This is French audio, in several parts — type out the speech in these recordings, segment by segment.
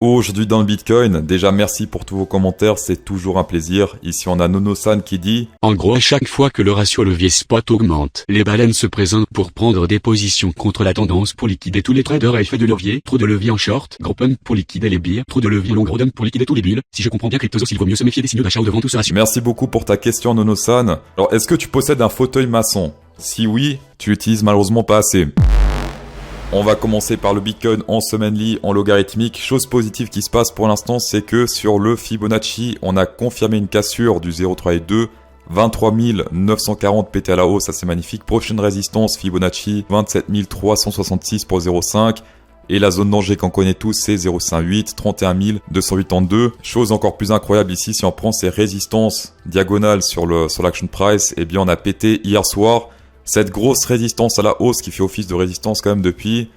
Aujourd'hui dans le Bitcoin, déjà merci pour tous vos commentaires, c'est toujours un plaisir. Ici on a Nono-san qui dit: En gros, à chaque fois que le ratio levier spot augmente, les baleines se présentent pour prendre des positions contre la tendance pour liquider tous les traders à effet de levier. Trop de levier en short, gros pump pour liquider les billes, trop de levier long gros dump pour liquider tous les bulles. Si je comprends bien Cryptozoos, il vaut mieux se méfier des signaux d'achat ou de vente ou ce ratio. Merci beaucoup pour ta question Nono-san. Alors est-ce que tu possèdes un fauteuil maçon? Si oui, tu l'utilises malheureusement pas assez. On va commencer par le Bitcoin en semaine en logarithmique. Chose positive qui se passe pour l'instant, c'est que sur le Fibonacci, on a confirmé une cassure du 0,3 et 2. 23 940 pété à la hausse, ça c'est magnifique. Prochaine résistance Fibonacci, 27 366 pour 0,5. Et la zone danger qu'on connaît tous, c'est 0,58, 31 282. Chose encore plus incroyable ici, si on prend ces résistances diagonales sur l'action price, eh bien on a pété hier soir cette grosse résistance à la hausse qui fait office de résistance quand même depuis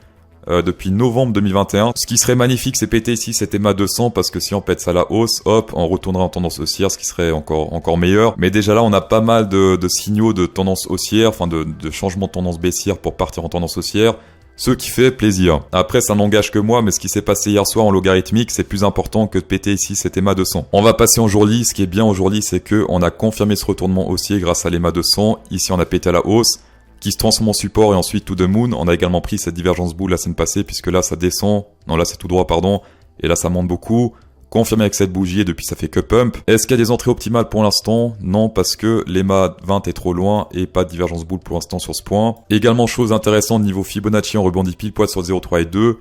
novembre 2021. Ce qui serait magnifique, c'est péter ici cet EMA 200 parce que si on pète ça à la hausse, hop, on retournera en tendance haussière, ce qui serait encore meilleur. Mais déjà là, on a pas mal de signaux de tendance haussière, enfin de changement de tendance baissière pour partir en tendance haussière. Ce qui fait plaisir. Après, ça n'engage que moi, mais ce qui s'est passé hier soir en logarithmique, c'est plus important que de péter ici cet EMA 200. On va passer en jourly. Ce qui est bien aujourd'hui, c'est que on a confirmé ce retournement haussier grâce à l'EMA 200. Ici, on a pété à la hausse, qui se transforme en support et ensuite to the moon. On a également pris cette divergence boule la semaine passée, puisque là, ça descend. Non, là, c'est tout droit, pardon. Et là, ça monte beaucoup. Confirmé avec cette bougie et depuis ça fait que pump. Est-ce qu'il y a des entrées optimales pour l'instant? Non, parce que l'EMA 20 est trop loin et pas de divergence boule pour l'instant sur ce point. Également chose intéressante, niveau Fibonacci, on rebondit pile poil sur 0,3 et 2,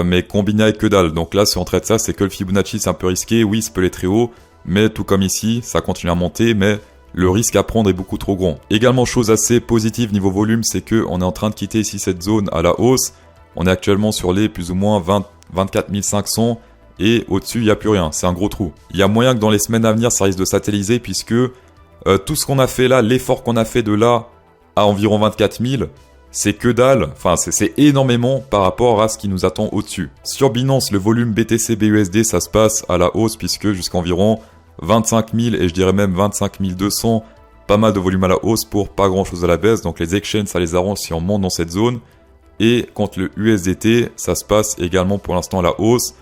mais combiné avec que dalle. Donc là, si on traite ça, c'est que le Fibonacci c'est un peu risqué, oui, ça peut aller très haut, mais tout comme ici, ça continue à monter, mais le risque à prendre est beaucoup trop grand. Également chose assez positive niveau volume, c'est que on est en train de quitter ici cette zone à la hausse. On est actuellement sur les plus ou moins 24 500. Et au-dessus, il n'y a plus rien. C'est un gros trou. Il y a moyen que dans les semaines à venir, ça risque de satelliser puisque tout ce qu'on a fait là, l'effort qu'on a fait de là à environ 24 000, c'est que dalle. Enfin, c'est énormément par rapport à ce qui nous attend au-dessus. Sur Binance, le volume BTC-BUSD, ça se passe à la hausse puisque jusqu'à environ 25 000 et je dirais même 25 200, pas mal de volume à la hausse pour pas grand-chose à la baisse. Donc les exchanges, ça les arrange si on monte dans cette zone. Et contre le USDT, ça se passe également pour l'instant à la hausse,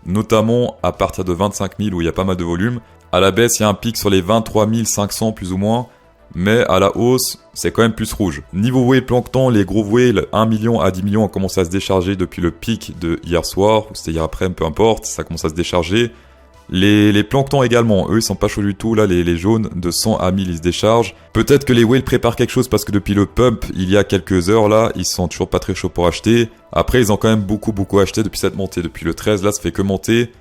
notamment à partir de 25 000 où il y a pas mal de volume. À la baisse, il y a un pic sur les 23 500 plus ou moins, mais à la hausse, c'est quand même plus rouge. Niveau whale plancton, les gros whales 1 million à 10 millions ont commencé à se décharger depuis le pic de hier soir, ou c'était hier après, peu importe, ça commence à se décharger. Les planctons également, eux ils sont pas chauds du tout, là les jaunes de 100 à 1000 ils se déchargent. Peut-être que les whales préparent quelque chose parce que depuis le pump, il y a quelques heures là, ils sont toujours pas très chauds pour acheter. Après ils ont quand même beaucoup acheté depuis cette montée, depuis le 13 là ça fait que monter.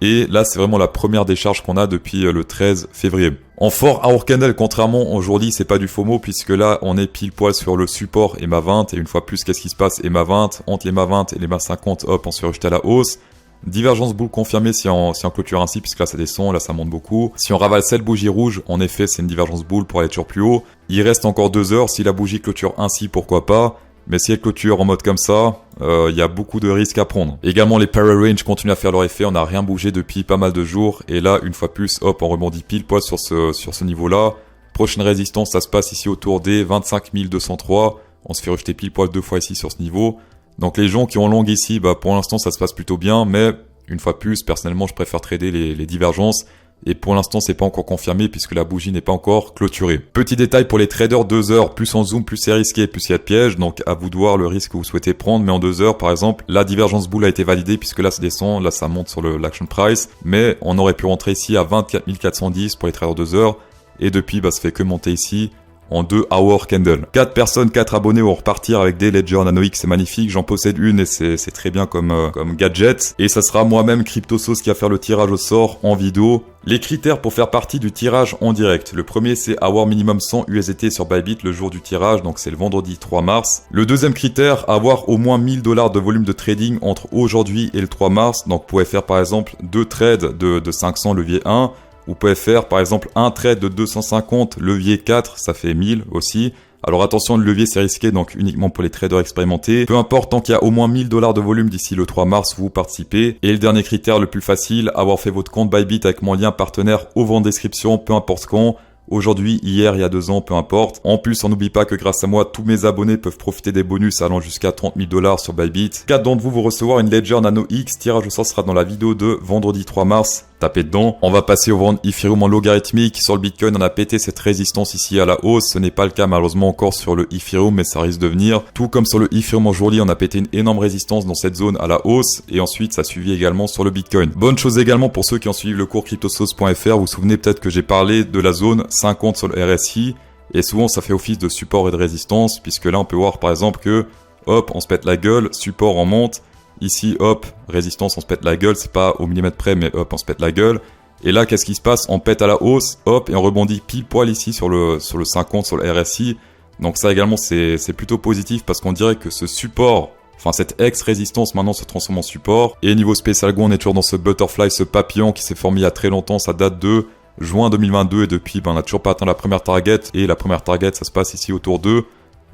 Et là c'est vraiment la première décharge qu'on a depuis le 13 février. En fort hour candle, contrairement aujourd'hui c'est pas du FOMO puisque là on est pile poil sur le support EMA 20 et une fois plus qu'est-ce qui se passe EMA 20, entre l'EMA 20 et l'EMA 50 hop on se fait rejeter à la hausse. Divergence boule confirmée si on clôture ainsi, puisque là ça descend, là ça monte beaucoup. Si on ravale cette bougie rouge, en effet c'est une divergence boule pour aller toujours plus haut. Il reste encore 2 heures, si la bougie clôture ainsi, pourquoi pas. Mais si elle clôture en mode comme ça, il y a beaucoup de risques à prendre. Également les para range continuent à faire leur effet, on n'a rien bougé depuis pas mal de jours. Et là, une fois plus, hop, on rebondit pile poil sur ce niveau-là. Prochaine résistance, ça se passe ici autour des 25 203. On se fait rejeter pile poil 2 fois ici sur ce niveau. Donc les gens qui ont long ici, bah pour l'instant ça se passe plutôt bien, mais une fois plus, personnellement je préfère trader les divergences, et pour l'instant c'est pas encore confirmé puisque la bougie n'est pas encore clôturée. Petit détail pour les traders, 2 heures, plus en zoom, plus c'est risqué, plus il y a de pièges, donc à vous de voir le risque que vous souhaitez prendre, mais en 2 heures par exemple, la divergence boule a été validée puisque là ça descend, là ça monte sur l'action price, mais on aurait pu rentrer ici à 24 410 pour les traders 2 heures, et depuis bah ça fait que monter ici, en 2 hour candle. 4 personnes, 4 abonnés vont repartir avec des Ledger Nano X, c'est magnifique, j'en possède une et c'est très bien comme gadget. Et ça sera moi-même Cryptozoos qui va faire le tirage au sort en vidéo. Les critères pour faire partie du tirage en direct. Le premier c'est avoir minimum 100 USDT sur Bybit le jour du tirage, donc c'est le vendredi 3 mars. Le deuxième critère, avoir au moins 1000 $ de volume de trading entre aujourd'hui et le 3 mars. Donc vous pouvez faire par exemple 2 trades de 500 levier 1. Vous pouvez faire par exemple un trade de 250, levier 4, ça fait 1000 aussi. Alors attention, le levier c'est risqué, donc uniquement pour les traders expérimentés. Peu importe, tant qu'il y a au moins 1000 $ de volume d'ici le 3 mars, vous participez. Et le dernier critère le plus facile, avoir fait votre compte Bybit avec mon lien partenaire au en description, peu importe quand. aujourd'hui, hier, il y a 2 ans, peu importe. En plus, on n'oublie pas que grâce à moi, tous mes abonnés peuvent profiter des bonus allant jusqu'à 30 000 $ sur Bybit. 4 d'entre vous vont recevoir une Ledger Nano X. Tirage au sort sera dans la vidéo de vendredi 3 mars. Tapez dedans. On va passer au vendre Ethereum en logarithmique. Sur le Bitcoin, on a pété cette résistance ici à la hausse. Ce n'est pas le cas malheureusement encore sur le Ethereum, mais ça risque de venir. Tout comme sur le Ethereum en journée, on a pété une énorme résistance dans cette zone à la hausse. Et ensuite, ça suivi également sur le Bitcoin. Bonne chose également pour ceux qui ont suivi le cours cryptosauce.fr. Vous vous souvenez peut-être que j'ai parlé de la zone 50 sur le RSI. Et souvent, ça fait office de support et de résistance, puisque là, on peut voir par exemple que, hop, on se pète la gueule, support en monte. Ici, hop, résistance, on se pète la gueule, c'est pas au millimètre près, mais hop, on se pète la gueule. Et là, qu'est-ce qui se passe? On pète à la hausse, hop, et on rebondit pile poil ici sur le 50, sur le RSI. Donc ça également, c'est plutôt positif parce qu'on dirait que ce support, enfin cette ex-résistance maintenant se transforme en support. Et niveau spécial go, on est toujours dans ce butterfly, ce papillon qui s'est formé il y a très longtemps, ça date de juin 2022 et depuis, on n'a toujours pas atteint la première target. Et la première target, ça se passe ici autour de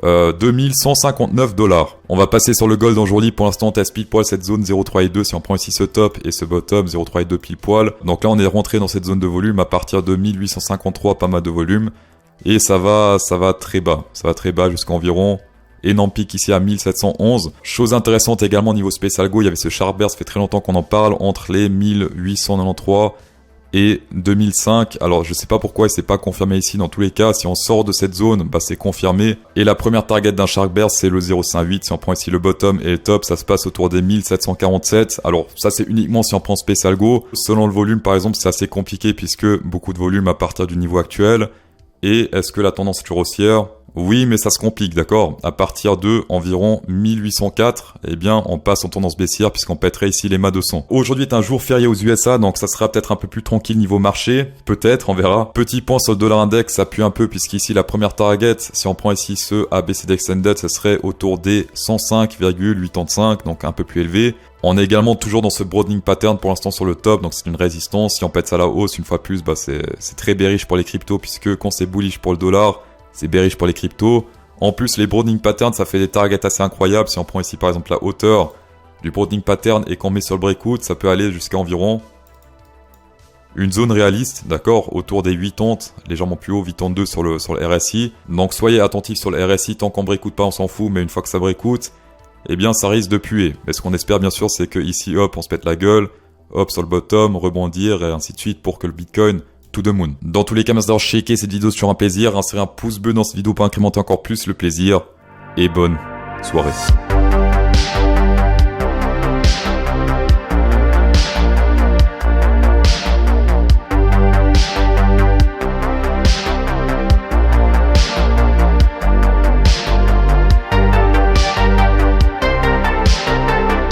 2159 $. On va passer sur le gold en journée. Pour l'instant on teste pile poil cette zone 0,3 et 2 si on prend ici ce top et ce bottom 0,3 et 2 pile poil. Donc là on est rentré dans cette zone de volume à partir de 1853, pas mal de volume. Et ça va très bas. Ça va très bas jusqu'à environ énorme pic ici à 1711. Chose intéressante également niveau spécial go, il y avait ce sharp bear, ça fait très longtemps qu'on en parle, entre les 1893 et 2005, alors je sais pas pourquoi c'est pas confirmé ici. Dans tous les cas, si on sort de cette zone, bah c'est confirmé. Et la première target d'un shark bear c'est le 0,58. Si on prend ici le bottom et le top, ça se passe autour des 1747. Alors ça c'est uniquement si on prend spécial go. Selon le volume par exemple, c'est assez compliqué puisque beaucoup de volume à partir du niveau actuel. Et est-ce que la tendance est toujours haussière? Oui, mais ça se complique, d'accord? À partir de environ 1804, eh bien, on passe en tendance baissière puisqu'on pèterait ici les MA 200. Aujourd'hui est un jour férié aux USA, donc ça sera peut-être un peu plus tranquille niveau marché. Peut-être, on verra. Petit point sur le dollar index, ça pue un peu puisqu'ici, la première target, si on prend ici ce ABCD Extended, ce serait autour des 105,85, donc un peu plus élevé. On est également toujours dans ce broadening pattern pour l'instant sur le top, donc c'est une résistance. Si on pète ça à la hausse, une fois plus, bah c'est très bearish pour les cryptos puisque quand c'est bullish pour le dollar, c'est bearish pour les cryptos. En plus, les broadening patterns, ça fait des targets assez incroyables. Si on prend ici par exemple la hauteur du broadening pattern et qu'on met sur le breakout, ça peut aller jusqu'à environ une zone réaliste, d'accord, autour des 80, légèrement plus haut, 82 sur le RSI. Donc soyez attentifs sur le RSI, tant qu'on breakout pas, on s'en fout, mais une fois que ça breakout, eh bien ça risque de puer. Mais ce qu'on espère bien sûr, c'est que ici, hop, on se pète la gueule, hop, sur le bottom, rebondir et ainsi de suite pour que le Bitcoin to the moon. Dans tous les cas, merci d'avoir checké cette vidéo sur un plaisir. Insérez un pouce bleu dans cette vidéo pour incrémenter encore plus le plaisir. Et bonne soirée.